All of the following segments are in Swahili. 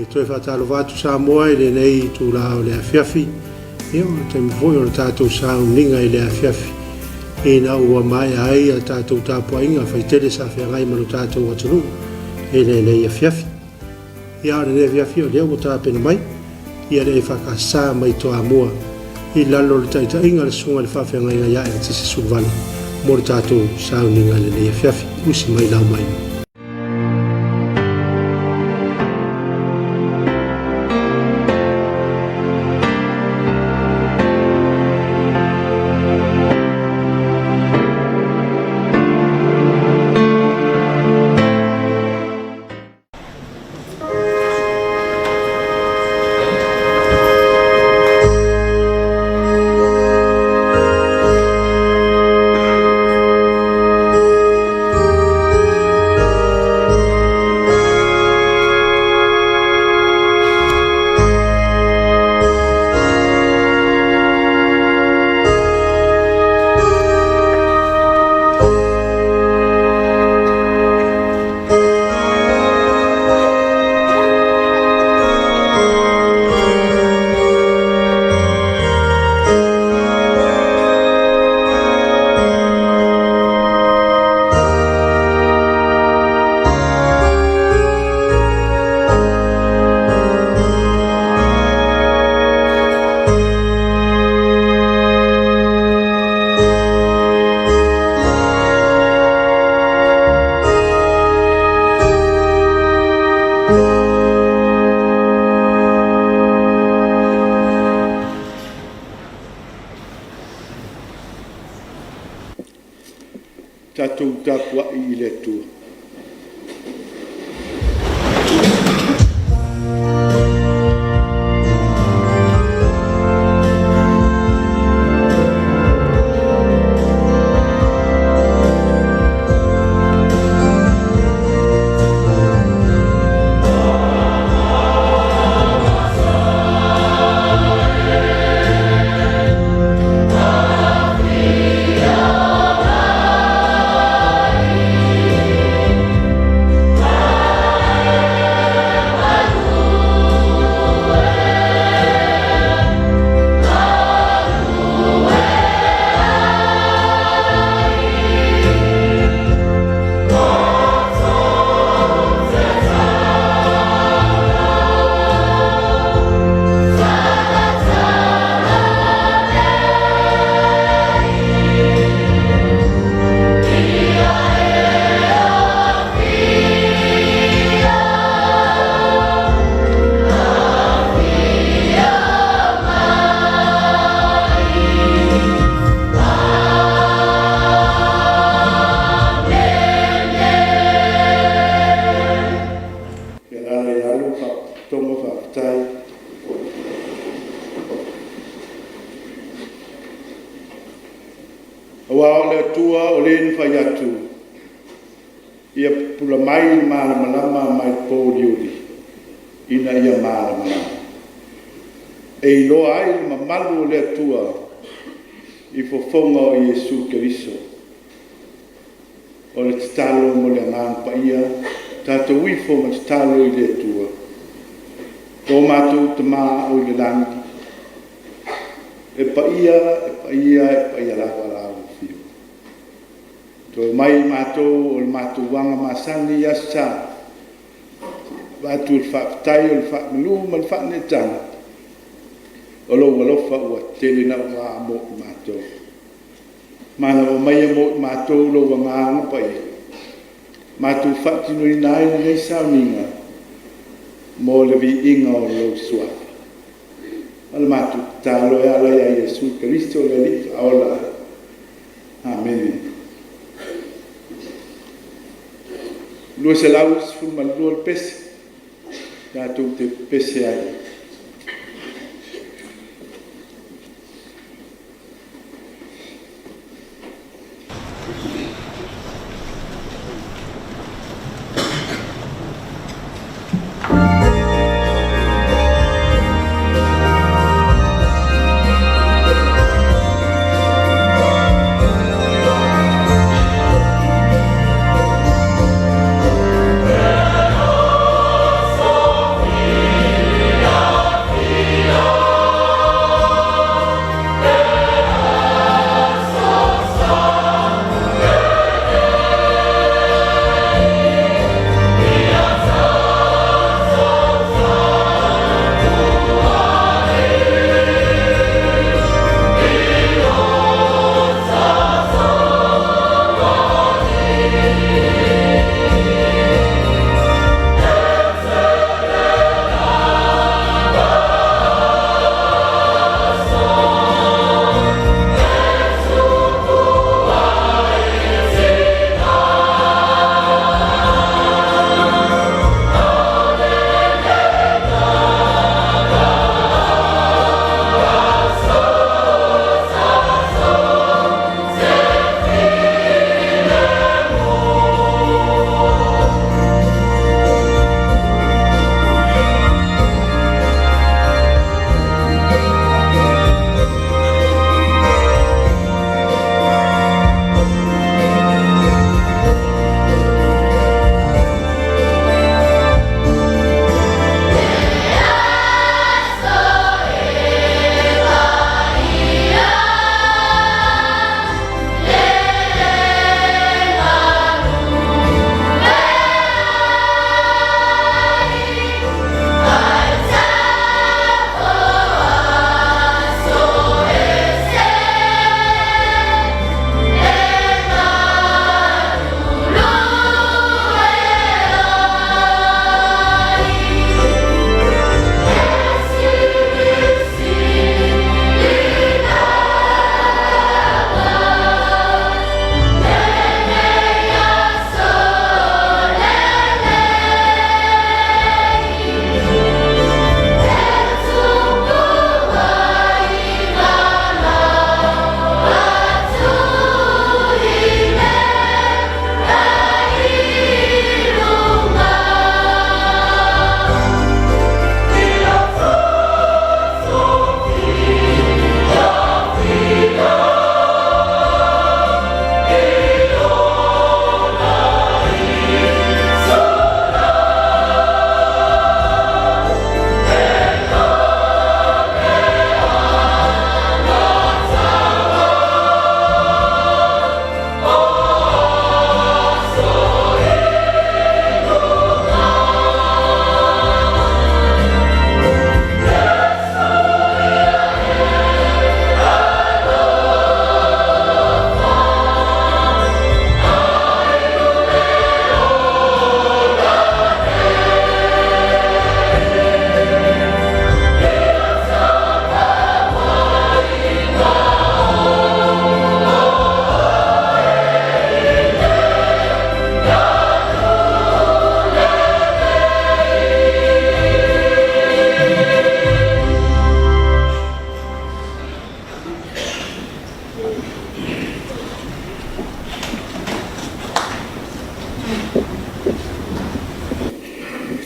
Toi whatalo watu Samoa ele nei tu la o le afiafi. Io te mvoi o tātou Sauniga i le afiafi. E na ua mai ai a tātou tāpua inga whaitele sa whiangai manu tātou atunu. E nei afiafi. Ia le afiafi o lea o tāpena mai. Ia le whakasa mai toa mua. I lalo le taita inga le sunga le whawhiangai ngai ia e tisi suvani. Mo le tātou Sauniga le nei afiafi. Usi mai lau mai. Tatou tapua i le tua. Awa o le tua o le whai atu. Ia pula mai malama mai pōliuri. Ina ia malama. E iloa ai ma malu o le tua. I fofonga o Iesu Keriso. O le tatalo mo le angan pa ia. Tato wifo ma tatalo i le tua. Tō mātou te mā o le langi. E pa ia lawa lawa fio. Tō mai mātou o le mātou wanga masani asa. Mātou le whaapatai o le whaamanu ma le whaanetanga. O lo walofa ua tele na ua mo i mātou. Mana o mai mo mātou lo wa ngānga pai. Mātou whātinu I nai nei Sauniga. Mo le vi inga o lo suata. Ala mātou tālo e ala ia Jesu Kristo le li aola. Amen. Lua se lau se fuma lua le pese. Tātou te pese ai.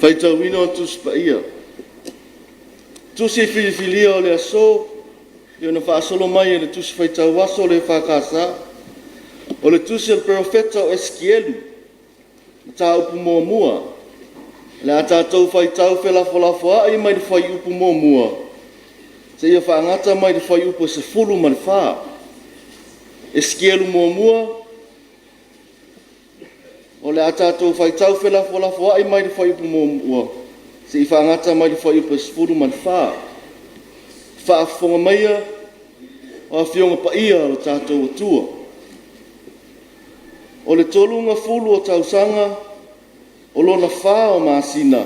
Fai tau wino tus pa ia. Tusi filifilia o le aso, le ona whaasolo mai le tusi fai tau waso le whakasa, o le tusi al profeta o Eskielu, ta upu mua mua, le a tātou fai tau whelafolafoa ai mai le fai upu mua mua, se ia whaangata mai le fai upu se fulu man wha. Eskielu mua mua, o le a tātou whai tau whelafolafoa ai mai le fai upu mua mua, se i whaangata mai le fai upu se fulu man wha. Whaafonga maia, o a whionga pa ia o tātou atua. O le tolunga fulu o tausanga, o lona wha o masina,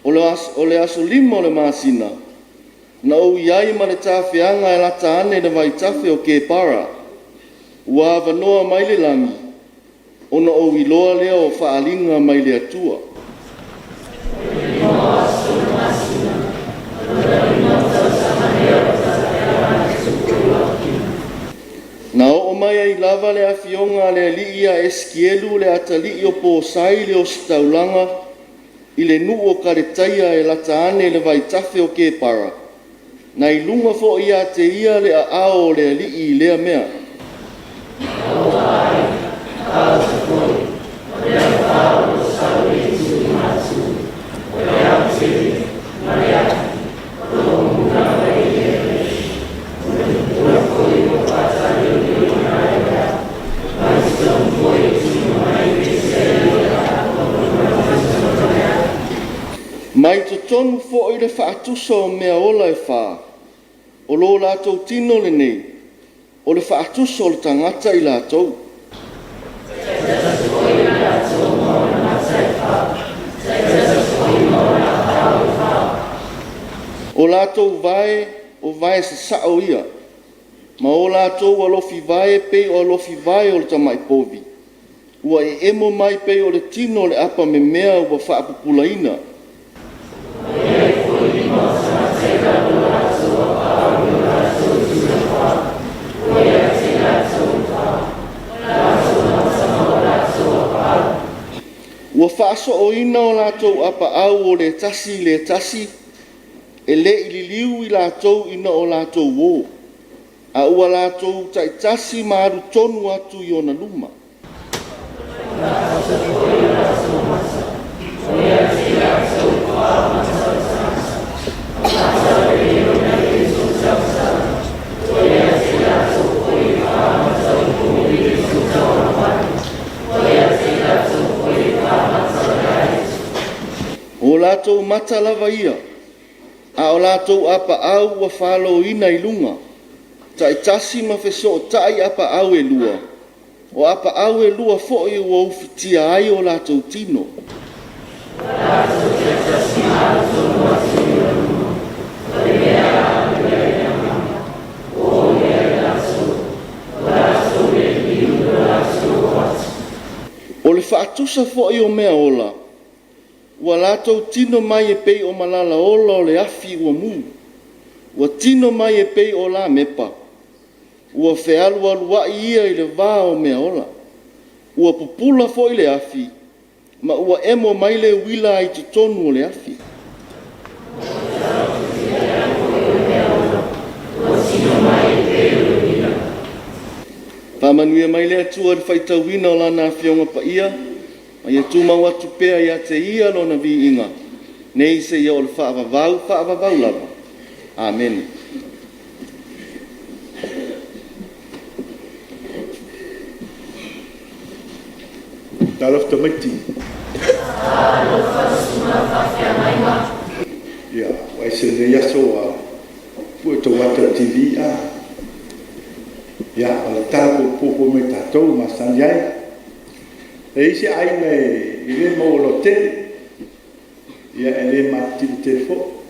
o le aso lima o le masina, na o iai ma le tawhianga e lata ane na vai tawhi o ke para, ua avanoa mai le langi, o na o iloa lea o whaalinga mai le atua. Na o mai ai lava le afionga le alii a eskielu le atalii o pōsai le o staulanga i le nuu o karetaia e lata ane le vai tafe o ke para. Na i lunga fo ia te ia le a ao le alii i lea mea. Mai to tonu fo i le whaatusa o mea ola e wha, o lo lātou tino le nei, o le whaatusa o le tangata i lātou. O lātou vae, o vae se sao ia, ma o lātou alofi vae pei o alofi vae o le tamai povi. Ua e emo mai pei o le tino le apa me mea ua whaapupulaina. Ua whaaso o ina o lātou apa au o le tasi, e le ililiu i lātou ina o lātou wō. A ua lātou tasi maaru tonu atu i ona luma. O lātou mata lava ia, a o lātou apa au ua whālo ina i lunga, tai tasi ma wheso o tai apa au e lua, o apa au e lua fo i ua uwhitia ai o lātou tino. O le whaatusa fo i o mea ola, ua lātou tino mai e pei o malala ola o le afi ua mū. Ua tino mai e pei o la mepa. Ua whealu alua ia i le vā o mea ola. Ua pupula fo i le afi, ma ua emo mai le wila i te tonu o le afi. Pamanuia mai le atua le whaitauina o lana awhionga pa ia, ma ia tūmau atu pēa ia te ia lona vi inga. Nei se ia o le whaavavau lava. Amen. Tālof tamaiti. Ia, wai se ne yaso a pua tau wata TV a. Ia, ala tāko popo me tātou masani ai. E isi aina i le maolo tele, ia e le matili telefo.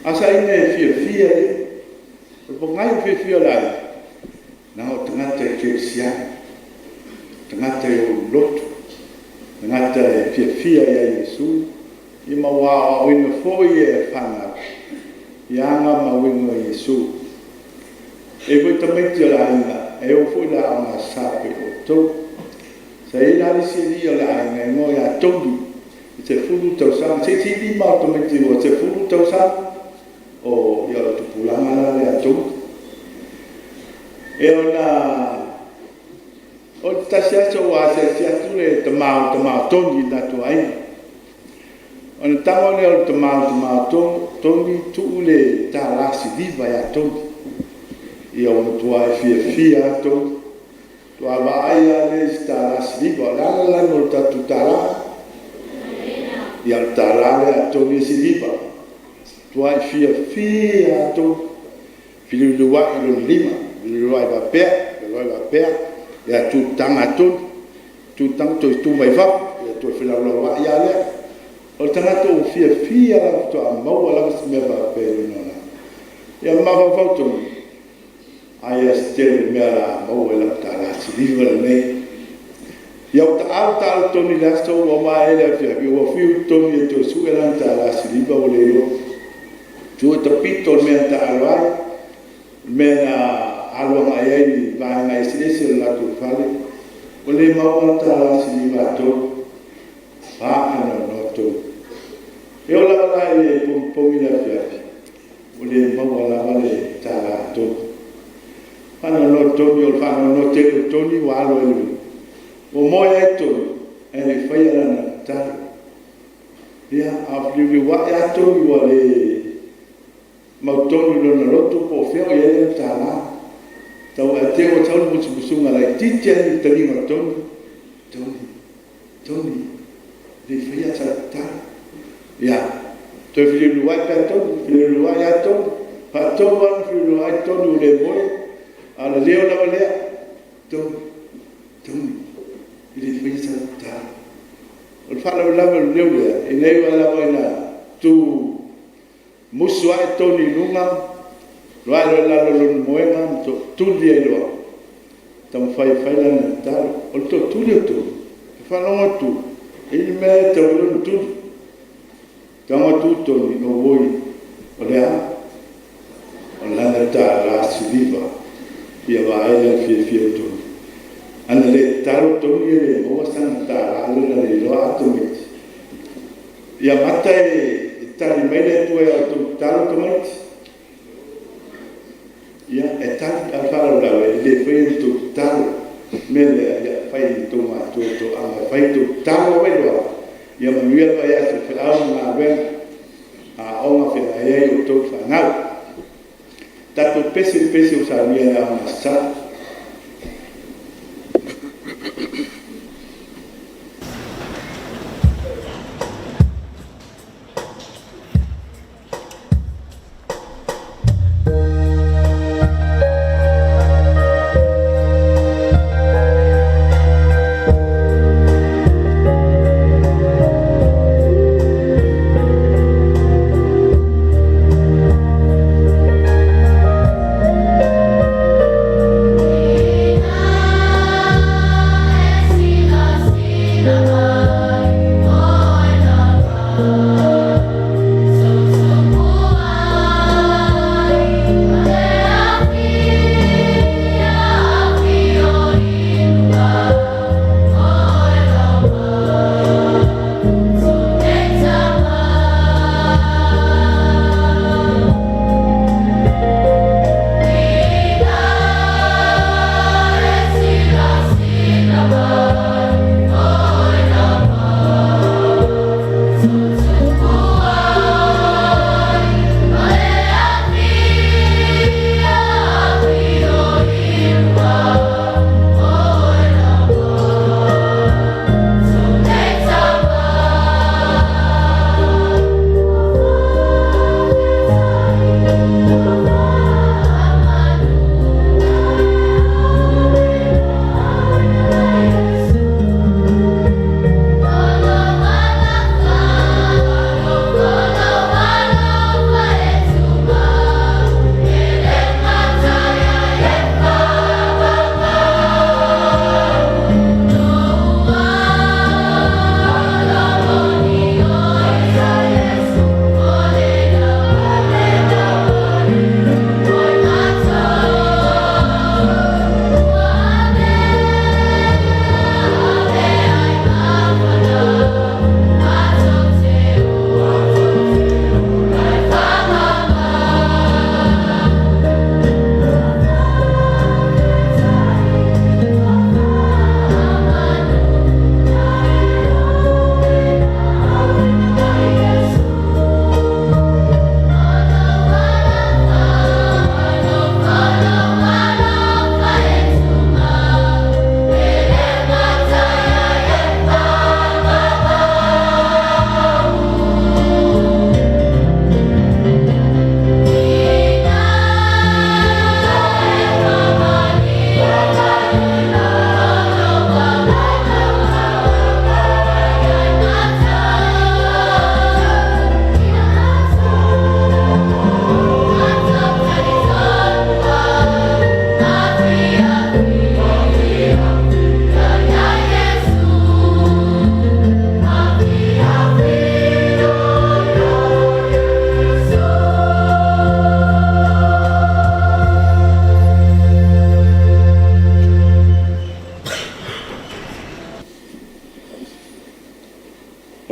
Asa aina e fia e, po ngai fia lai, na o tangata e keksia, tangata e o lotu, tangata e fia ia Yesu, i maua o ina foi e whanga, i anga mawinga Yesu. E voi tamaiti o la aina, e o foi la anga sape o tau, sa e nari si li o la ainga e ngoi a tongi i te fulu tau sang. Se ti li mao tometi o te fulu tau sang o i o te pulanga la le a tongi. E o na o te tasi aso o a se atu le te mao tongi na tu aina. O na tango le o te mao tongi tu le ta lasi viva e a tongi. I o na tua e fia a tongi. Tua vaia le stara siliva, la no tatu tara. I al tara le atoni siliva. Tua fia to. Filu lua i lo lima, filu lua i va pea, ya tu tanga tu mai va ya tu fila la ya le o tanga tu fia la tu mau la se me va pe no ya ma va tu ai stel me la mau la ta la si viva me ya ta to ni la so o ma ele fia o fiu to ni to su la ta la si viva o le yo tu te pito me ta alwa me na alwa mai ai va ngai si la tu fale o le mau ta la si viva to pa no to e o la e po mi la fia o le mau la vale ta la to Pana no toni o pana no te toni wa lo e o mo e to e fai ala na ta ia a fliu wa ya to wa le ma toni no na loto po fe o e ta la ta wa te o tau mu su nga la ti te ni ma toni le fai ya ta ia to fliu wa pa to fliu wa ya to pa to wa fliu wa to no le mo ala leo la valea to ili fisa ta o fala la leo le e nei la vaina tu musua to ni lunga la lo moena to tu dia lo tam fai la ta o to tu le to fala mo tu il me to lo tu tam tu to ni no voi o la ta la si viva ia vai fia tu ana le taro to ni le mo san ta ala le lo atomi ia mata e tali mele tu e tu taro to mai ia e tali al faro la le fai tu taro mele ia fai tu ma tu ama fai tu taro vai lo ia ma ia vai a se fa na ben a oma fe ai tu fa na Tato pese usaria na masa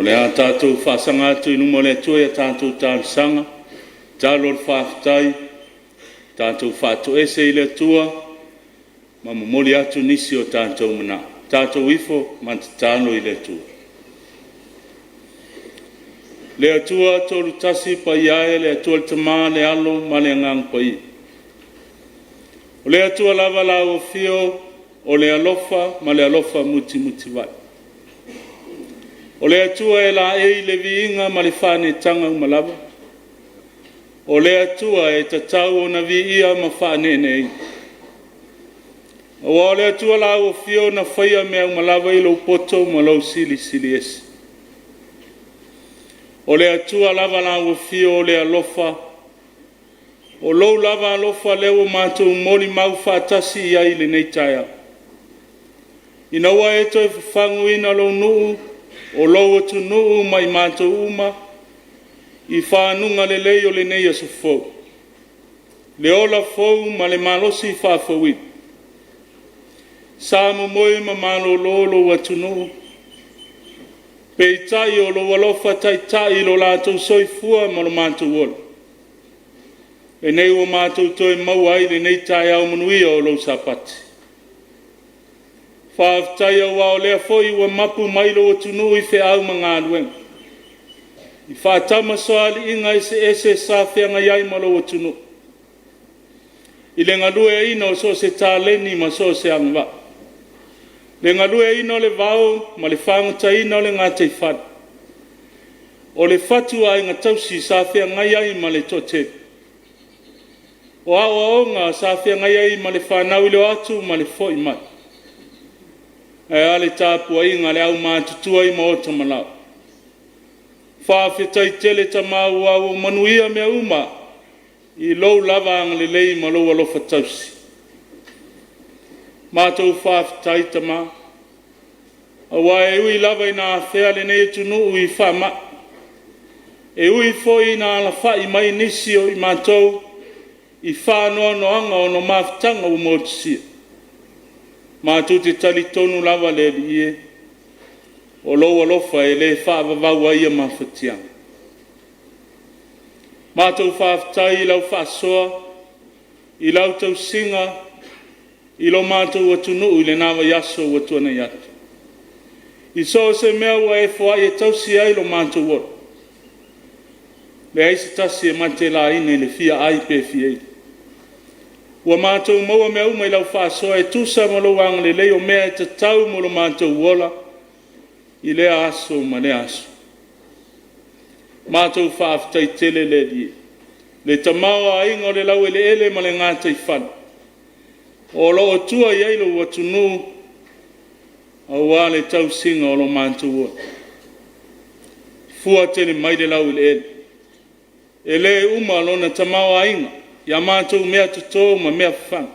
le a tātou whaasanga atu inu mo le atua ia tātou tārisanga, tālo le whaafitai, tātou whātu ese i le atua, ma momoli atu nisi o tātou mana, tātou ifo ma te tālo i le atua. Le atua tolu tasi pa iae, le atua le tamā, le alo, ma le ngang pa i. O le atua lava la o fio, o le alofa, ma le alofa muti muti vai. O le atua e la e le viinga ma le whane tanga umalava. O le atua e tatau o na vi ia ma whane nei. O le atua la o fio na whaia mea umalava i lo poto ma lo sili sili esi. O le atua lava la o fio o le alofa. O lo lava alofa leo mātou moli mau whātasi ia i le nei taia. Ina wa e toi whangu ina lo nuu, o lo tu nuu mai mātou uma, i whanunga le lei o le nei aso fau. Le ola fau ma le malosi whafawit. Sa mo moi ma malo lolo watu nuu. Pei tai o lo walofa tai tai lo lātou soifua ma lo mātou ola. E nei o mātou toi mauai le nei tai au manuia o lo sapati. Whaaftai au ao lea foi ua mapu mailo o tunu i whi au mga alueng. I whaatama soali inga ese sa whianga iai malo o tunu. I le ngalue ina o so se tā leni ma so se angwa. Le ngalue ina o le vau ma le whangata ina o le ngā tei whad. O le whatu a inga tausi sa whianga iai ma le tote. O au aonga sa whianga iai ma le whanau ilo atu ma le foi mai. E ale tāpua inga le au mātutua i maota malau. Whawhetai tele ta mau au manuia mea uma i lou lava anga le lei ma lou alofa tausi. Mātou whawhetai ta mā. Awa e ui lava i nā whea le nei tunu ui whama. E ui foi nā ala whai mai nisi o i mātou i whanoa noanga o no mawhtanga u mōtusia. Mātou te tali tonu lava le li e, o lo alofa e le whaavavau aia mawhatianga. Mātou whaaftai i lau whaasoa, i lau tau singa, i lo mātou atunu i le nawa yaso o atuana yatu. I so se mea ua e fua e tau si ai lo mātou ora. Le aise tasi e mate la ine le fia ai pe fia i. Ua mātou maua mea uma i lau whaasoa e tusa ma lo wanga le leo mea e te tau mo lo mātou wola i lea aso ma lea aso. Mātou whaaftai tele le li. Le tamaua a inga o le lau ele ele ma le ngātai whana. O lo o tua i eilo ua tunu a ua le tau singa o lo mātou wola. Fua tele mai le lau ele ele. Ele uma lona tamaua a inga. Ia mātou mea tuto ma mea whanga.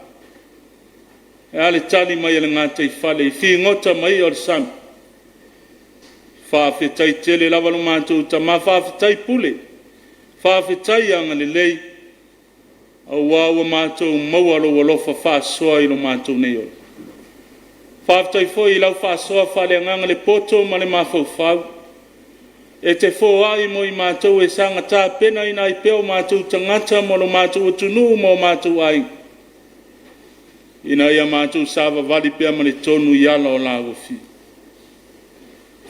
E ale tali mai ale ngātai whale, i whi ngota mai o le sami. Whawhetai tele lawalo mātou ta ma whawhetai pule. Whawhetai anga le lei. Au wawa mātou maualo walofa whaasoa i lo mātou nei ora. Whawhetai foi i lau whaasoa whale anganga le poto ma le mawhau whau. E te fōai mo i mātou e sanga tā pena ina i peo mātou tangata mo lo mātou utunu mo mātou ai. Ina ia mātou sāwa wali pia ma le tonu i ala o la wafi.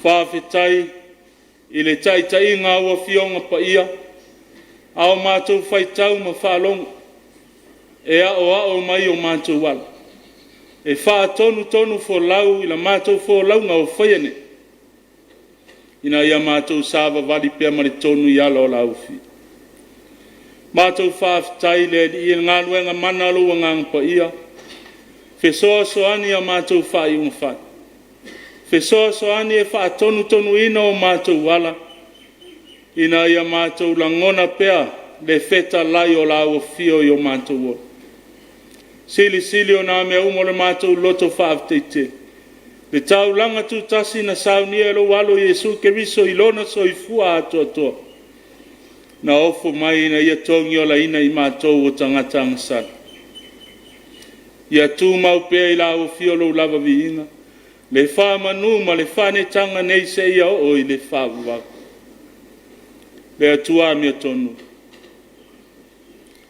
Whawhetai i le taitai ngā wafionga pa ia. Ao mātou whaitau ma whalonga. E ao mai o mātou wala. E wha tonu fō lau i la mātou fō lau ngā o whaiane. Ina ia mātou sāwa wali pia ma le tonu i ala o la ufi. Mātou whawhetai le i ngā luenga mana lua ngang pa ia. Whesoa soani a mātou whai unga whai. Whesoa soani e wha tonu ina o mātou wala. Ina ia mātou langona pia le wheta lai o la ufio i o mātou o. Sili o nā mea umo le mātou loto whawhetai te. Le tau langa tu tasi na Saunia e lo walo Yesu Keriso i lona so i fua atoa. Na ofo mai na ia tongi o la ina i mātou o tangata angasana. Ia tū mau pēa i la o fiolo lava vi inga. Le wha manu ma le whane tanga nei se ia o i le wha uwaka. Le atua mea tonu.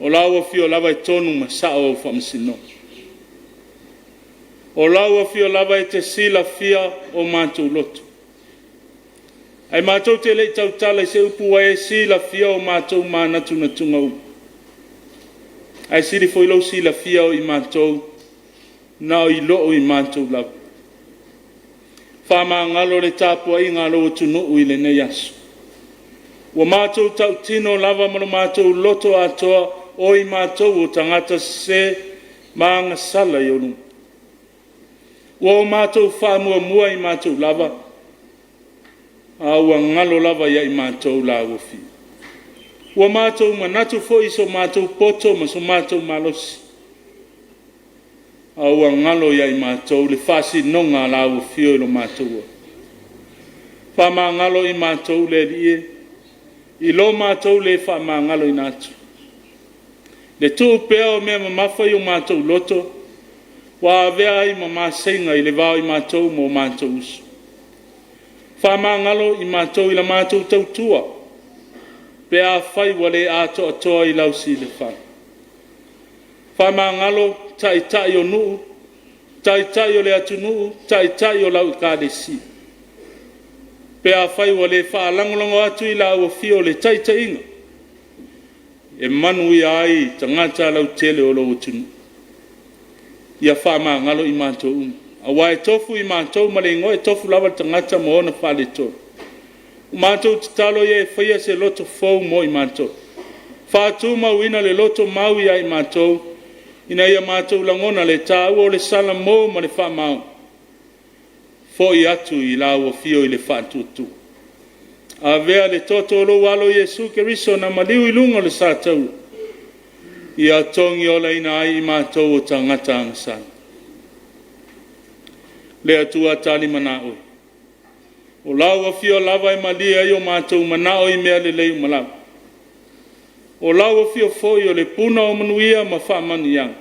O laua fio lava e tonu ma sao o whamasino. O laua fio lava e te sila fia o mātou loto. Ai mātou te lei tau tala se upu e sila fia o mātou mānatu na tunga upu. Ai siri foi lau sila fia o i mātou na o i loo i mātou lau. Whama ngalo le tāpua i ngalo o tunu ui le nei asu. Wa mātou tau tino lava mano mātou loto atoa o i mātou o tangata se maanga sala i onu. Wa o mātou whamua mua i mātou lava. Aua ngalo lava ia i mātou la uafi. Wa mātou manatu fo iso mātou poto ma so mātou malosi. Aua ngalo ia i mātou le whasi nonga la uafi o ilo mātou. Whama ngalo i mātou le rie. I lo mātou le whama ngalo i nātu. Le tū pēo mea mamawhai o mātou loto. Wa avea i mamasenga i le vau i mātou mo mātou usu. Whama ngalo i mātou i la mātou tautua. Pea whai wale ato atoa i lausi le whai. Whama ngalo tai tai o nuu, tai tai o le atu nuu, tai tai o lau kadesi. Pea whai wale wha langolongo atu i lau o fio le tai tai inga. E manu i ai tangata lau tele o lau tunu. Ia whama ngalo i mātou umu. A wai tofu i mātou ma le ngoe tofu lava tangata mo ona whale tō. Mātou te talo ia e whaia se loto fau mo i mātou. Whātu mau ina le loto mau ia i mātou. Ina ia mātou langona le tāu o le sala mo ma le whamau. Fo i atu i lau o fio i le whātutu. A vea le totolo walo Jesu Keriso na maliu i lunga le sātau. Ia tongi ola ina ai i mātou o tangata angasai. Le atua tali manao. O lau a fio lava e malia i o mātou manao i mea le leu malau. O lau a fio foi o le puna o manuia ma whamani yang.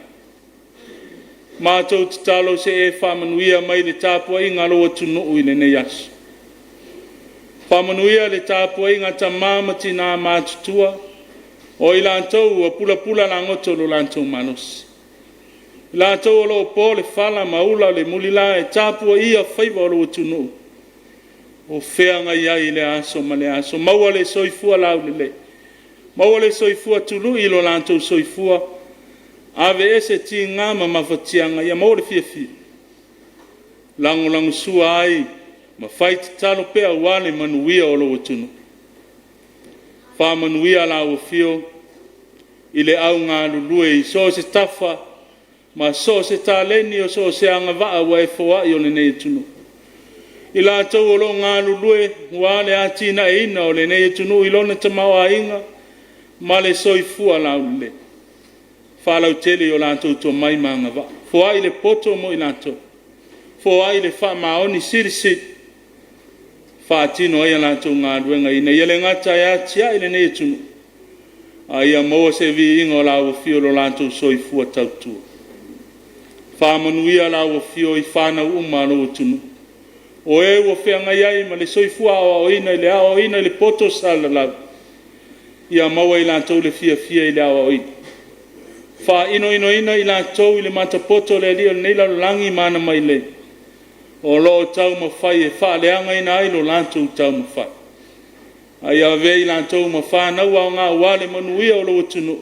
Mātou te talo se e whamanuia mai le tāpua i ngalo atu nuu i le nei asu. Whamanuia le tāpua i ngata māmati nā mātutua. O i lantou a pula pula langoto lo lantou manosi. La tau lo po le fala maula le mulila e tapua ia faiva lo tunu. O feanga ia i le aso ma le aso. Maua le soifua lau le le. Maua le soifua tulu i lo lantou soifua. Ave ese ti ngama mawhatianga ia maua le fia fia. Lango lango sua ai. Ma fight talo pea wale manuia o lo tunu. Fa manuia la o fio. I le au ngā lulue i so se tafa. Ma so se taleni o so se anga waa wa e foa i o nei tunu. I la tau o lo ngā lulue, wa le atina e ina o le nei tunu i lona tamau a inga, ma le soifua lau le. Whalau tele o la tau to mai maanga wa. Foa i le poto mo i la tau. Foa i le wha maoni sirisit. Wha tino ai la tau ngā luenga ina. Ia le ngata e atia i le nei tunu. A ia moa se vi inga o la o fio lo la tau soifua tau tua. Whamanuia la o fio i whana uma lo tunu. O e o whianga iai ma le soifua o ina i le ao ina i le poto sala lau. Ia maua i la tau le fia fia i le ao ina. Wha ino ina i la tau i le mata poto le lio nei la langi mana mai le. O lo tau ma whai e wha leanga ina ai lo lantou tau ma whai. Ai a ve i la tau ma whanau au ngā wale manuia o lo tunu.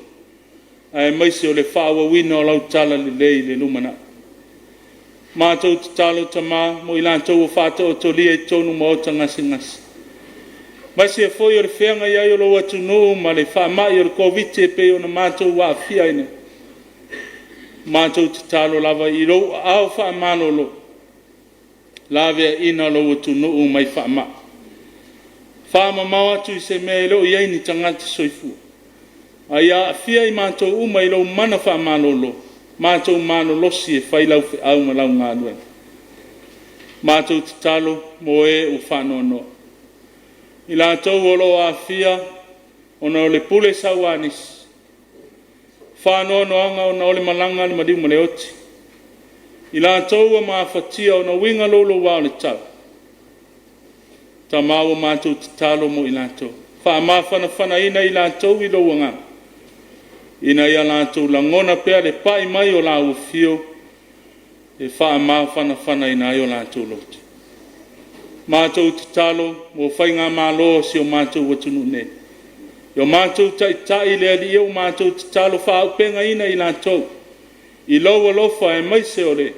Ai maise o le whaua wina o lau tala le lei le lumana. Mātou te talo tamā, mo i lantou o whātou o tolia i tonu ma o ta ngasi ngasi. Maise e foi o le whianga iai o lo atu no, ma le whamai o le kovite pe o na mātou wa fia ina. Mātou te talo lava i lo au whamano lo. Lave ina lo atu no mai whama. Whama mau atu i se mea lo iai ni tangata soifua. Ai a fia i mātou uma i lo mana whamano lo. Mātou mano losi e whailau au ma lau ngā luen. Mātou te talo mo e o whanoa noa. I la tau o lo a fia o na o le pule sawanis. Whanoa noanga o na o le malanga le madiu ma le oti. I lātou a mawhatia o na winga lolo wao le tau. Ta maua mātou te talo mo i lātou. Wha mawhana ina i lātou i lo wanga. Ina ia lātou langona pēr le pai mai o lau fio. E wha mawhana ina i o lātou loti. Mātou te talo mo whainga mālo si o mātou watunu ne. Yo mātou tai le ali o mātou te talo wha upenga ina i lātou. I loa lofa e mai se ole,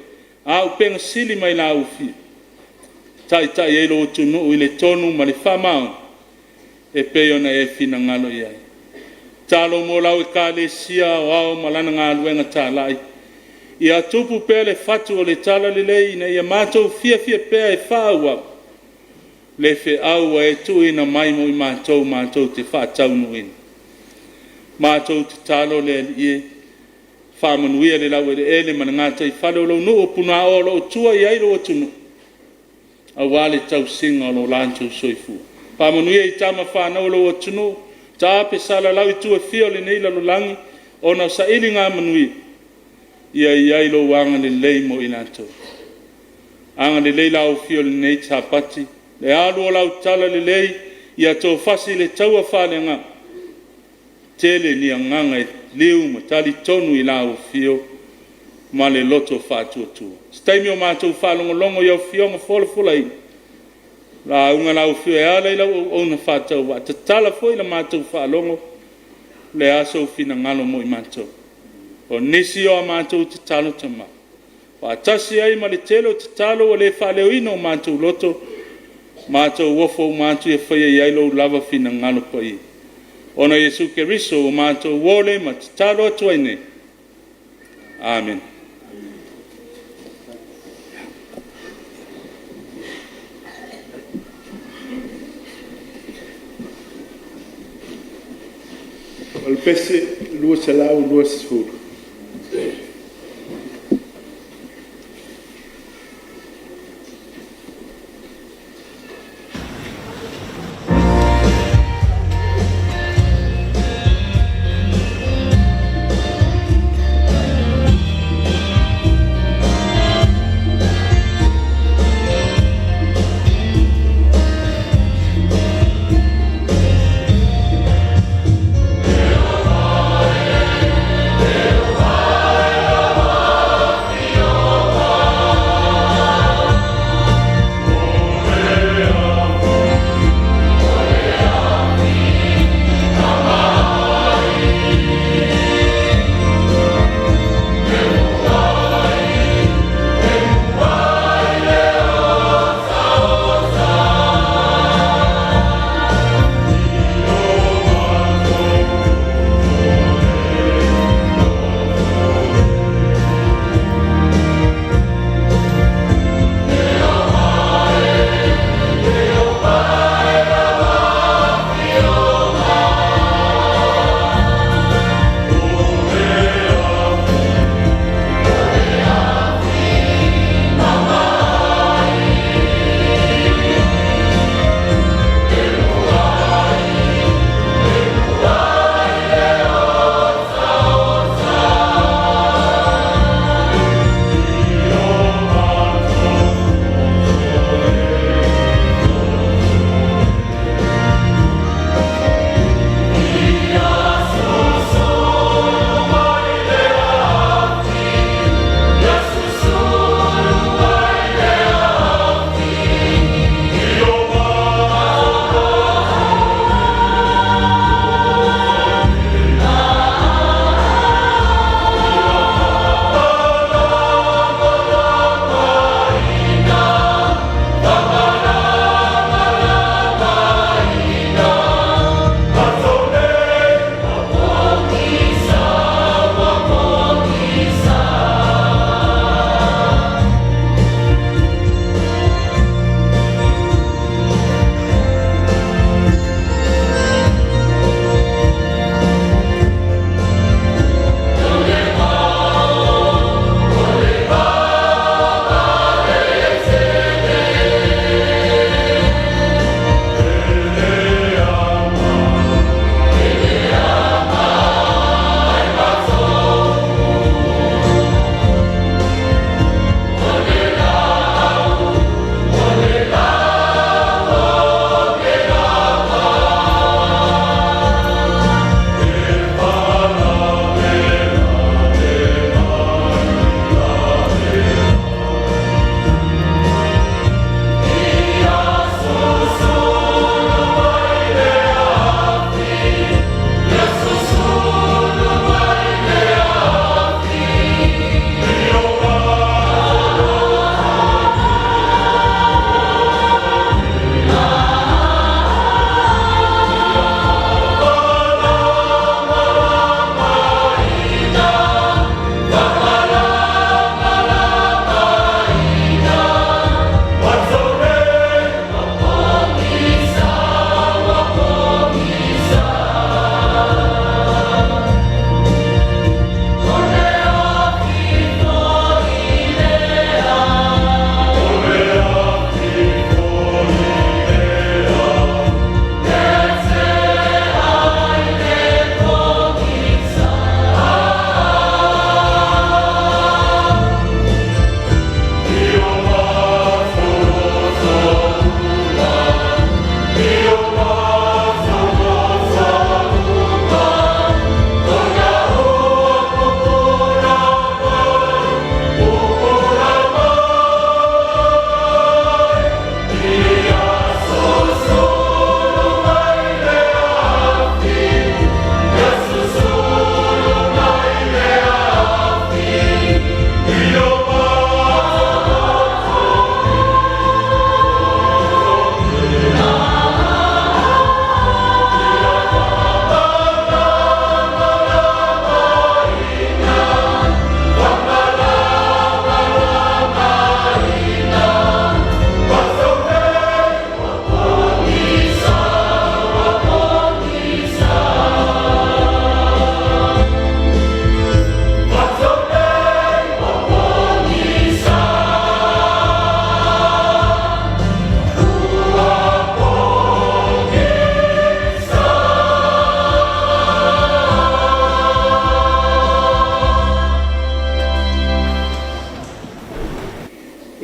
a upenga sili mai la ufi. Tai e lo tunu i le tonu ma le whamau, e peona e fina ngalo iai. Talo mo lau e ka le sia o ao malana ngā luenga tā lai. I a tupu pēr le fatu o le tala le lei, ina i a mātou fia pēr e whaua. Le fe au e tu ina mai mo i mātou te whātaunu ina. Mātou te talo le ie, whamanuia le lau ele mana ngāta i whalo lo nu o puna o lo tua i airo o tunu. A wale tau singa o lo lantou soifu. Whamanuia i tama whanau lo o tunu, ta ape sala lau i tua fio le neila lo langi, o na sa ili ngā manui. Ia i airo wanga le lei mo i lantou. Anga le lei lau fio le nei Sapati, le alu o lau tala le lei, ia tō fasi le taua whale ngā. Tele ni anganga e liu ma tali tonu i lau fio ma le loto whātua tua. Staimi o mātou whalongolongo iau fio ma fola i. La unga lau fio e ala i lau o na whātau wa. Ta tala foi la mātou whalongo le aso fina ngalo mo i mātou. O nisi o a mātou te talo tama. Whātasi ai ma le telo te talo o le whaleo ino mātou loto. Mātou wofo mātou e whaia i ailo lava fina ngalo pa i. Ona Yesu Keriso o mātou wole ma te talo atua ine. Amen. O le pese lua salau lua sefulu. Yeah.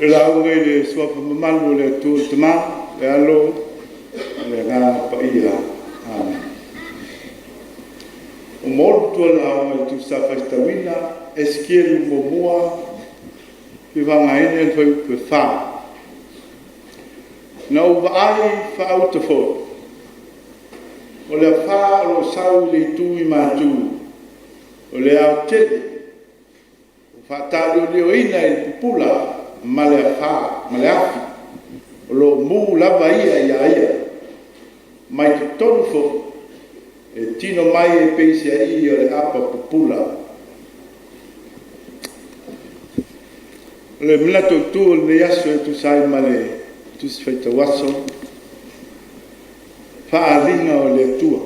E la ua le sua mamalu le tu tama e alo le ngā paia. Amen. O molu tua la ua tu sa whaitawina e skielu mo mua ki wanga ine fai pe wha. Na uwa ai wha au te fo. O le wha o sau le tui mātu. O le au tele. O wha tāli o leo ina i pupula. Male fa male afi o lo mu lava ia mai te tonu fo e tino mai e peisi ai o le apa pupula le minato tu le yaso e tu sai male tu se feita waso fa alinga o le tua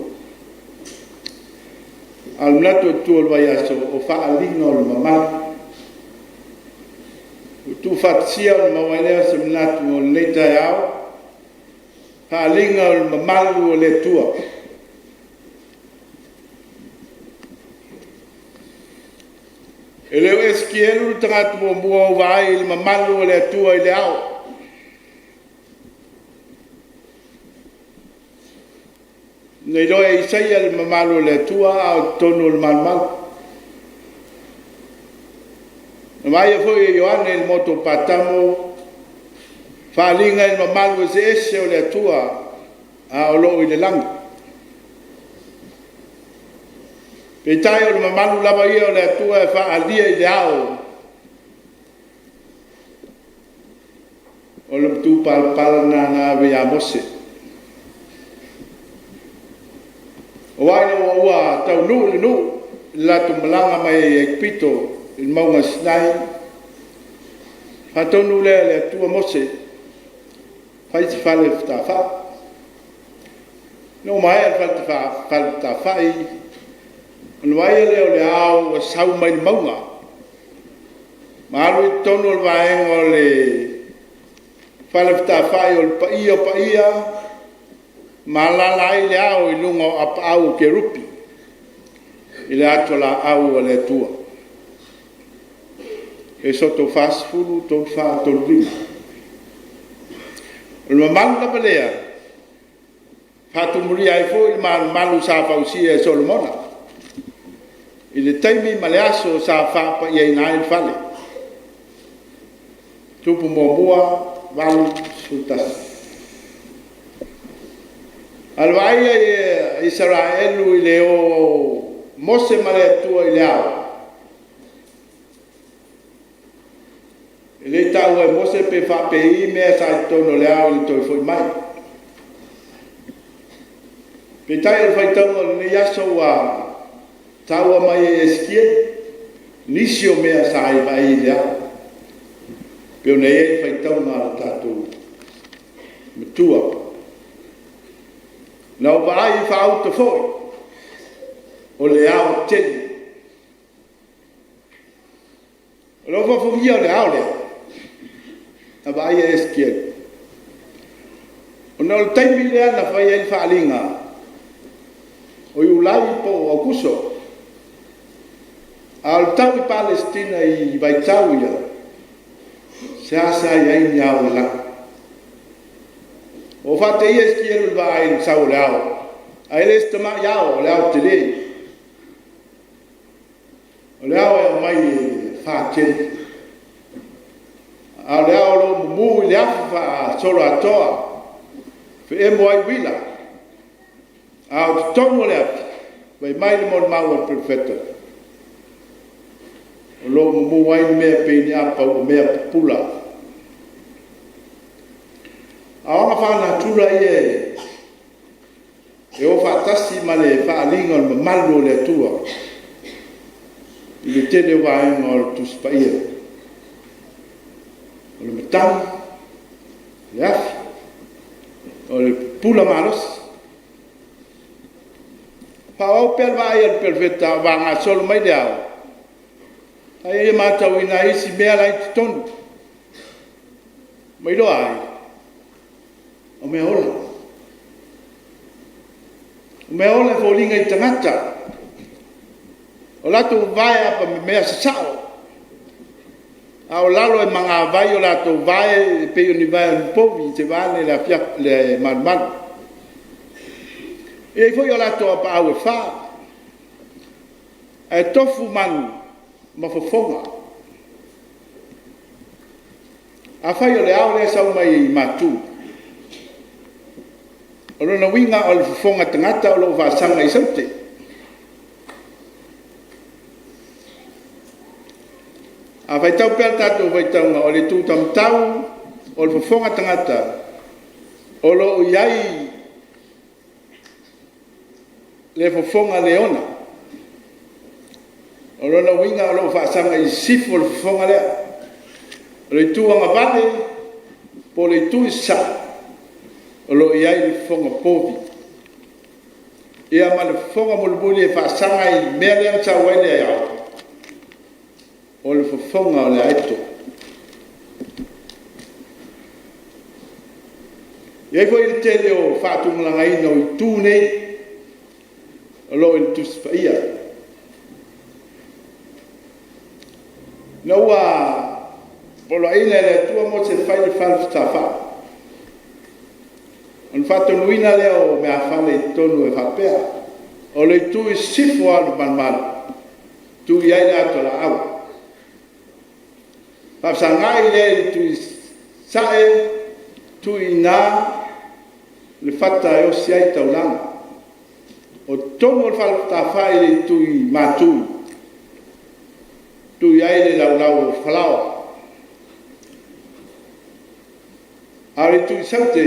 al minato tu le yaso o fa alinga o le mamá tu fatsia o mawalea se mnatu o leita yao ha linga o mamalu o le tua e leo eskielu tangatu mo mua o vai il mamalu o le tua i le ao nei loe isaia il mamalu o le tua au tonu il malmalu Mai foi e Ioane il moto patamo falinga il mamalu se esse o le tua a lo i le lang. Petai o mamalu lava ia o le tua e fa alia i le ao. O le tu pal na via mose. O ai no ua tau nu la tu malanga mai e pito il maunga sinai hatonu le tua mose fai te fale ta fa no mai fale ta fai no vai le au sau mai maunga malu tonu le vai o le fale ta fai o paia malala ile au i lungo au ke rupi ile atola au le tua e soto fast food to fa to vi lo manda pelea fatu muri ai fo il malu sa fa usia solomona il taimi maleaso sa fa pa ia ina il fale tupu moa valu sultas alvaia Israelu ile o mose male tua ile ao le tau e mose pe fa pe I me sa tono le au le toi foi mai pe tai e fai tau ne yaso wa tau mai e skie nisio me sa I vai le pe ne e fai tau na tatu metua na vai fa auto foi o le au tele lo fa fu mia le au le vai e skie o no taimi le na fai e falinga o ulai po o kuso al tau I Palestina I vai tau ia se asa ia I nyau la o fate e skie vai sau lao ai le stama yao lao tele o lao e mai fa chen a le ao mu le afa solo atoa fe e mo ai wila a tongo le vai mai le mon mau perfetto lo mu wai me pe ni apa o me pula a ona fa na tura e o fa tasi male fa lingo ma malo le tua il tele vai ngol tu spaia o le matau, le afi, o le pula malos. Pa au per vai al perfetta vanga solo mai de au. Ai e matau ina isi mea lai tonu. Mai do ai. O mea ola. O mea ola fo linga I tangata. O lato vai apa mea sasao. Au lalo e manga vai o lato vai pe uni vai povi te vale la pia le man. E foi o lato pa au fa. E tofu man ma fofonga. A fai o le au le sau mai matu. O lona winga o le fofonga tangata o lo vasanga i saute. A vai tau pēr tātou vai taunga o le tū tam tau o le fofonga tangata o lo iai le fofonga leona o lona winga o lo whaasanga i sifu o le fofonga lea o le tūanga vale po le tū sa o lo iai le fofonga povi ia ma le fofonga mulbuli e whaasanga i mea lea tau waile ai au o le fofonga o le aito. Iai foi le tele o whātungalanga ina o i tūnei o lo i tusipa ia. Na ua polo ina le tua mo se whai le whalfta wha. On whātunuina leo mea whale i tonu e whapea. O le tū i sifu alu manmalu. Tū iai le ato la au. Papsangai le tu sae tu ina le fata e o siai taulanga. O tongo le falta fai le tu matu. Tu iai le lau falau. Ari tu saute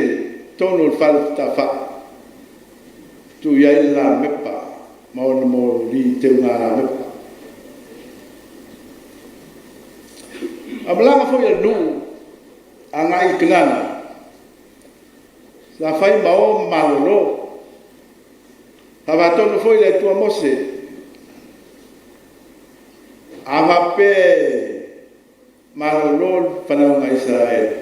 tono le falta fa. Tu iai le la mepa. Mo li te una la mepa. Amalanga foi a nu anga i kanana. Sa fai mao malolo. Hava tonu foi le tua mose. Ava pe malolo whanau Israel.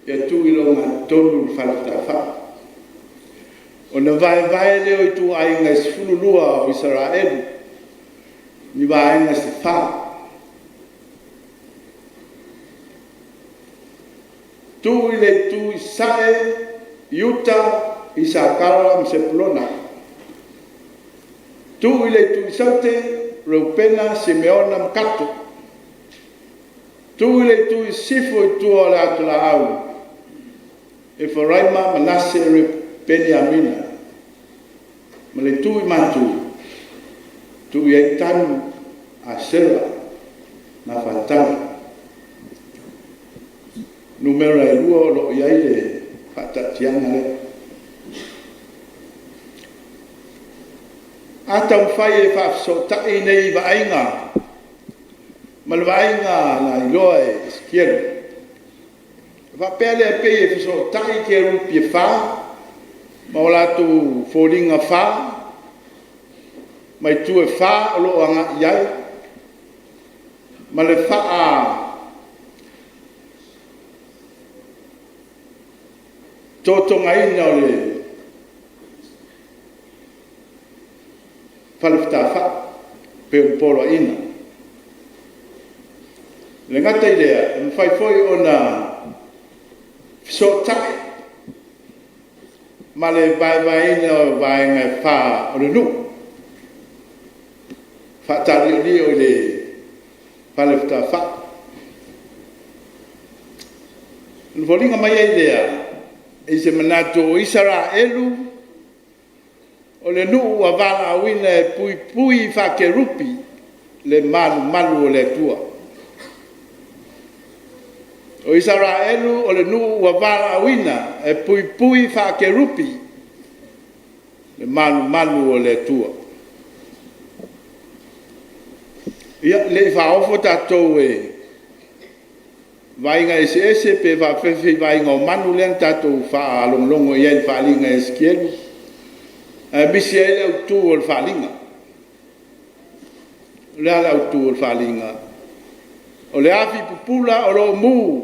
Ia tu ilo ngā tonu whanata wha. O na vai leo i tu ai ngai sfululua o Israel. Ni vai ngai se wha. Tu ile tu sae Yuta Isakara Msepulona. Tu ile tu saute Rupena Simeona Mkato. Tu ile tu sifu tu ola atula au. Efraima Manasse Benjamina. Male tu matu. Tu ye tanu Asera na fatana. Numero e lua lo iai le whatatianga le. Atau whai e whafsotai nei vaenga. Mal vaenga na iloa e skieru. Whapele e pei e whafsotai ke rupi e wha. Maolatu fōringa wha. Mai tu e wha o lo anga iai. Male wha a totonga ina o le whaliftafa pe polo ina. Le ngata idea, mwhai foi o na fisotai ma le vai ina o vai ngai wha o le nu. Whatari li o le whaliftafa. Nvolinga mai idea, e se manato o Israelu o le nuu a vala awina e pui whakerupi le malu o le tua. O Israelu o le nuu a vala awina e pui whakerupi le malu o le tua. Ia le whaofo tatou e vainga ese pe va fefe vainga o manu len tatou fa longo ia fa linga eskielu bisi ele o tu o fa linga la o tu o fa linga o le afi pupula o lo mu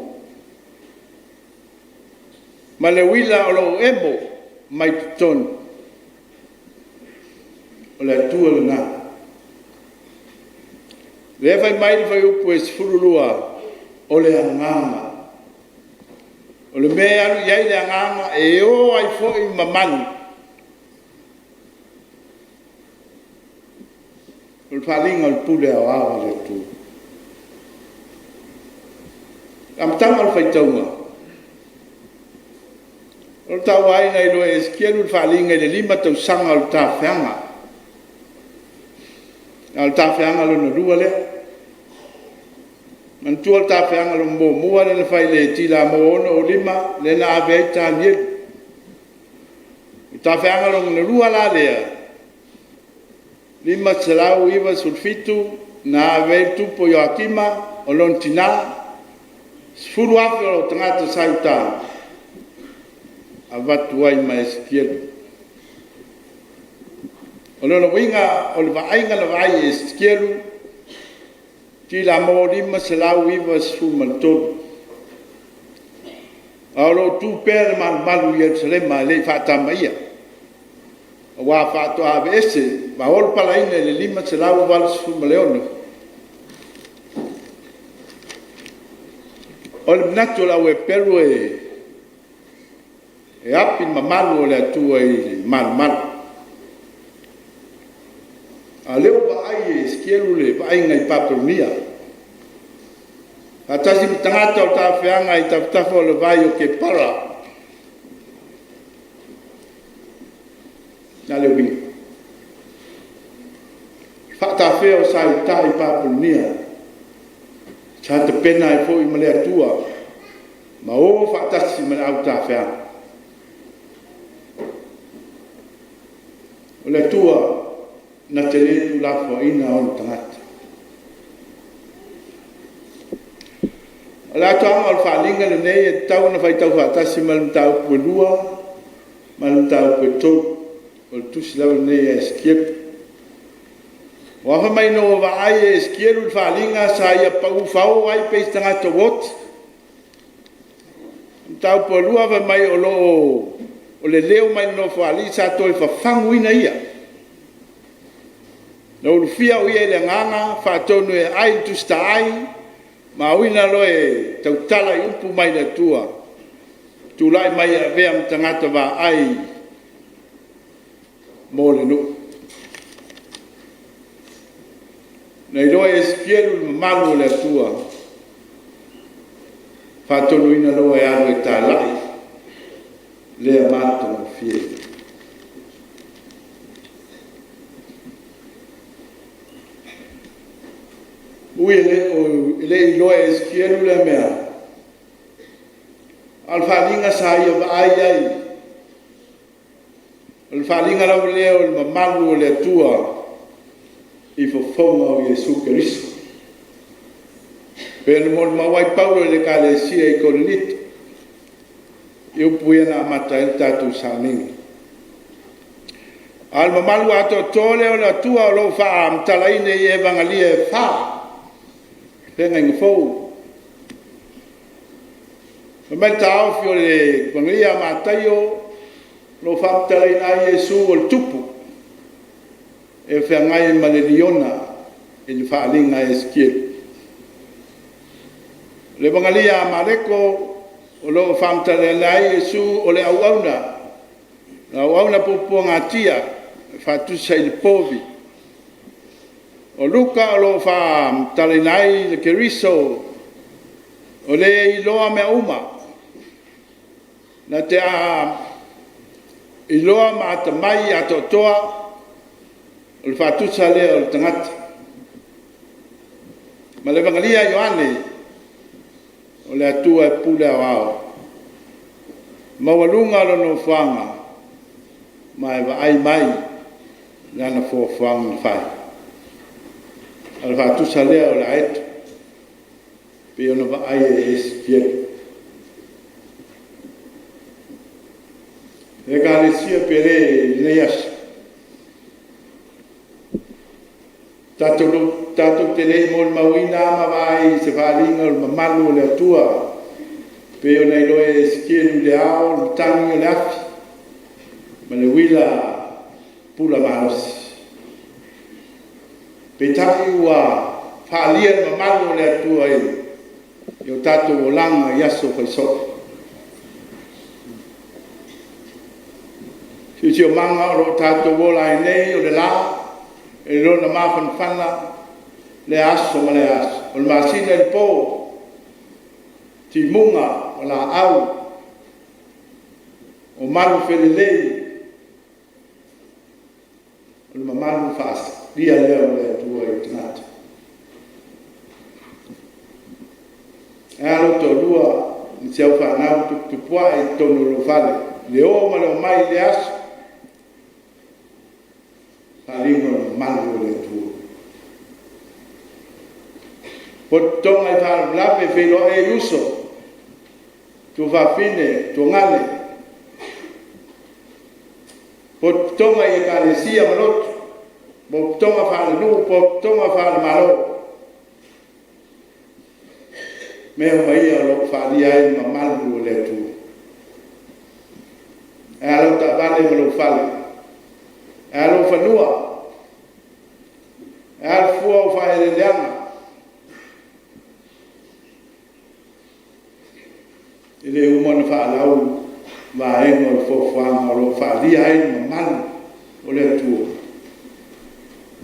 ma le wila o lo emo mai ton o le tu o na Le fai mai le fai upu e sfurulua o le anganga. O le mea alu iai le anganga e o ai fo i mamanu. O le whalinga le pule au awa le tu. Am tama le fai taunga. O le tau aina i loe eskielu le whalinga i le 5 tau sanga o le tawhianga. Al tawhianga lo na rua le. Man tua le tawhianga lo mua le fai le tila mo ono o 5 le na avei ta niel. I tawhianga lo na rua la lea. 5 selau iwa sulfitu na avei tupo Joakima o lontina. Sfuru afi o tangata sauta. Avatu ai mai eskielu. O lona winga o le vaenga le vai eskielu ti la mo 5 selau iwa sfumaltonu. Alo tu per malu Yerusalema le fatama ia. Wa fato ave ese ma ol palaina le 5 selau val sfumaleono. O le nato la we peru e apin mamalu o le atua i malu. A leo ba ai eskielu le ba ai ngai patronia. A tasi tangata o ta whianga i taftafa o le vai o ke para. Na leo wingi. Whata whea o sa i ta i patronia. Cha te pena i fo i male atua. Ma o whatasi male au ta whianga. O le atua na te letu lafo ina o tangata. O le atua ama o le whalinga le nei e tau na whai tau whatasi malam tau pue lua, malam tau pue tau, o le tusi lau nei e skiepu. O awha mai no wa ai e skieru le whalinga sa ia pau whao ai peis tangata wot. Tau pue lua wa mai o lo o le leo mai no whali sa toi whafangu ina ia. Na urufia o ia le nganga, whaatonu e ai tusta ai, ma uina loe tautala i upu mai na tua. Tūlai mai a vea mtangata wa ai mōle nu. Na i loe eskielu malu le tua. Whaatonu ina loe anu e tā lai. Lea mātana fie. Ui ele i loe eskielu le mea. Al whalinga sa ia wa ai ai. Al whalinga lau leo il mamalu o le tua i fofonga o Jesu Keriso. Pēne mo le mawai paulo le ka le sia i korinito. I upu ia na mata il tatu Sauniga. Al mamalu ato tole o le tua o lo wha amtalaine i evangalia e wha. Penga inga fau. Mai tau fio le kwangia matayo lo famtala ina Yesu o le tupu. E whangai malediona e le whaalinga e skielu. Le bangalia mareko o lo famtala ina Yesu o le auauna. Auauna pupuanga tia whatusa i le povi. O luka o lo fa talinai le keriso o le iloa mea uma na te a iloa ma ta mai ato toa o le fatusa le o le tangata ma le vangalia Ioane o le atua e pule au au ma walunga lo no whanga ma e wa ai mai lana fo whanga whai al fatusa lea o la eto pe ona va ai e eskielu e ka le sia pere leias tato te lei mo mawina ma vai se falinga o mamalu le atua pe ona ilo e eskielu le ao le tangi o le afi ma le wila pula maosi pe tai ua whaalia mamalu le atua e, i o tātou o langa i aso whaiso. Si o manga o lo tātou o lai nei o le la, e lo na mawhanwhana, le aso ma le aso. O le masina le pō, ti munga o la au, o malu whelelei, o le mamalu whaasa, lia leo le atua i tanata. E alo to lua, ni se au whanau tupua e tonu lo vale, le o ma le o mai le aso, palingo le malu le atua. Po tonga i whaara lape whelo e uso, tu whawhine, tu ngale. Po tonga i kalesia malotu, po tonga whaara lu, po tonga whaara malo. Mea mai a lo whaaria e ma malu le tu. E alo ta vale ma lo whale. E alo whanua. E alo fua o whaere leanga. I le umana whaalau wa engo le whawhanga o lo whaaria e ma malu o le tu.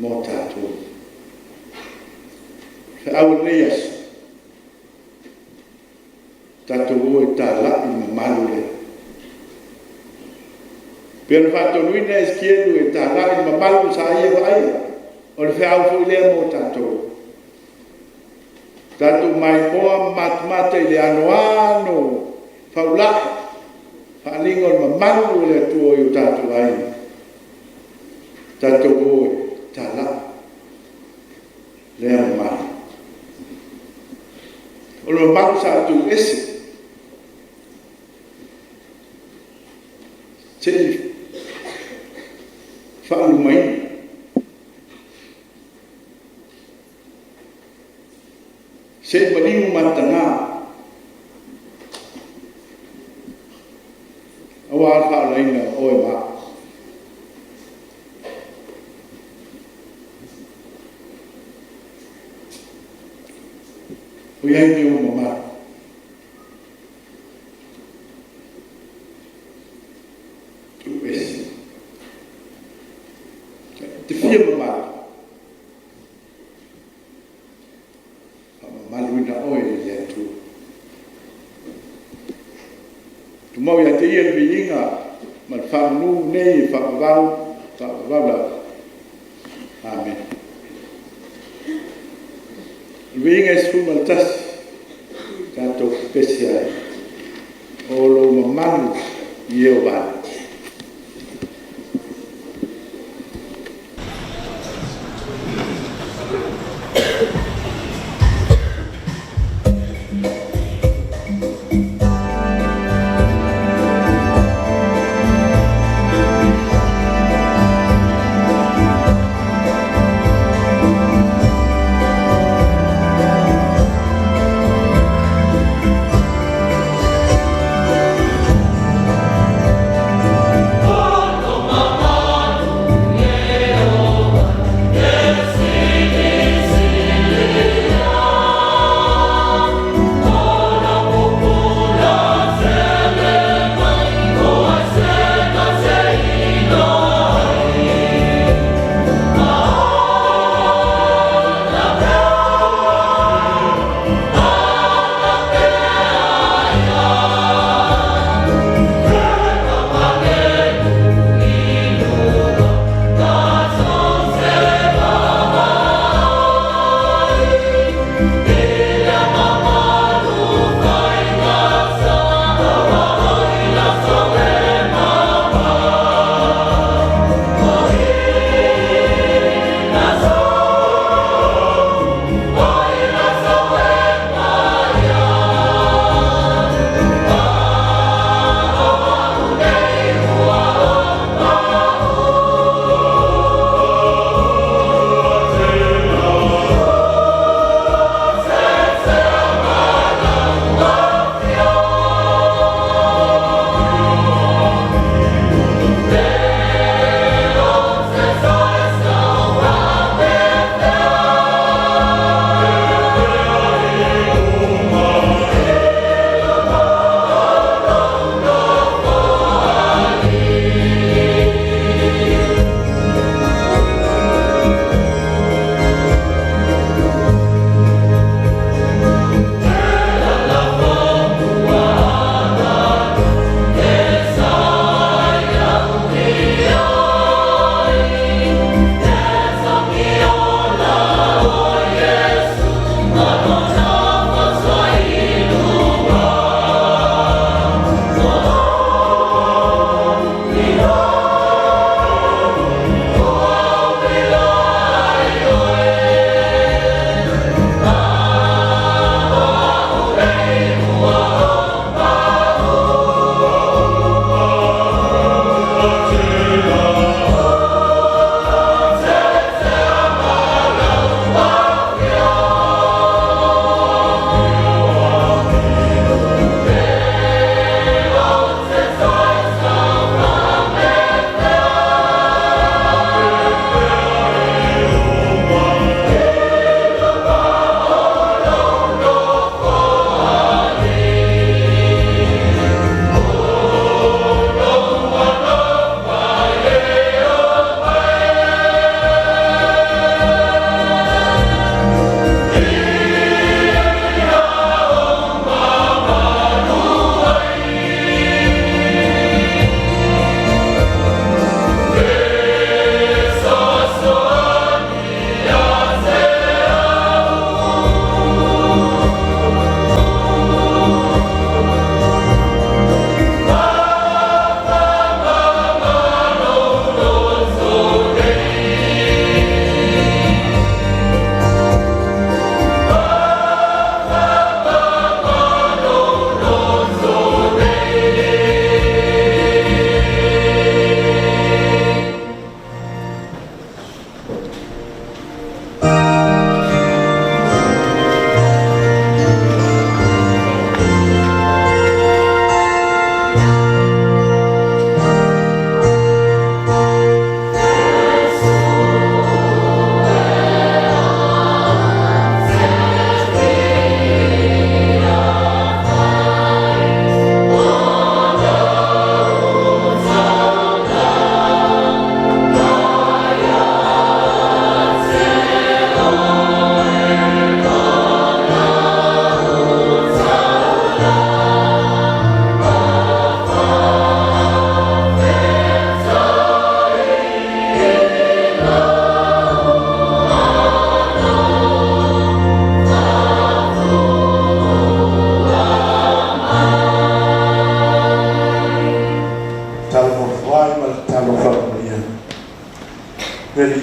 Mō tātou. Fe au le yasu. Tātou o e tā lai ma malu le. Pēr whātou nuina e skieru e tā lai ma malu sa ia wa aia. O le whiau fo i lea mō tātou. Tātou mai moa matumata i le ano whaulai. Whaalingo ma malu le atua i o tātou ai. Tātou o e tā lai. Lea ma malu. O le malu sa tu ese. Se whaalu mai. Se maniu matanga. Awa whaalaina o e maa. O iai me o mamā. Te fia mamā. Maluina oe le atu. Tu mau ia te ia le inga, ma whaanu nei e whaavau la. Amen. Le inga e suma tasi, tātou pesi ai. O lo mamanu i eo vāne.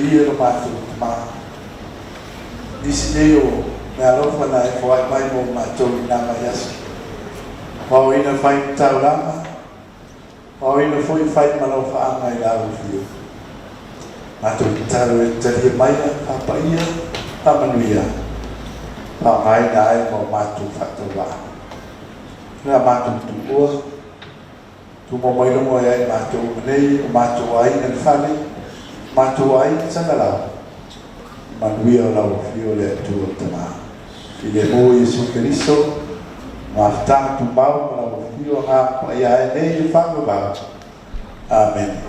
ia lo mātou ma. Nisi leo me alofa na e whai mai mo mātou I nama yasu. Wao ina whai tau rama, wao ina whai malofa anga I lau fio. Mātou ki taro e taria maia, papa ia, pamanuia. Pa mai na e mo mātou whakatau waa. Nā mātou tu ua, tu mo mai longo e ai mātou manei, o mātou ai na whale, mātou ai sangalau. Manuia o lau fio le atua tama. I le mo Yesu Keriso, ma whatanga tu mau, ma lau fio ngā pa ia e nei e whangabau. Amen.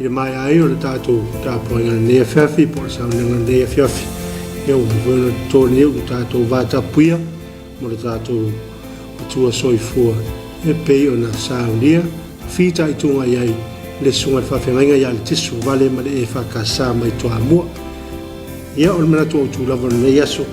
I mai ai o le tātou tāpoinga nea whiawhi po le Sauniga nea whiawhi. Ia o mwena tōne o le tātou vātapuia mo le tātou atua soifua. E pei o na Sauniga, whita I tunga iai le sunga whawhengainga ia le tisu vale ma le EFKS mai toa mua. Ia o le mana tō tūlava na yaso.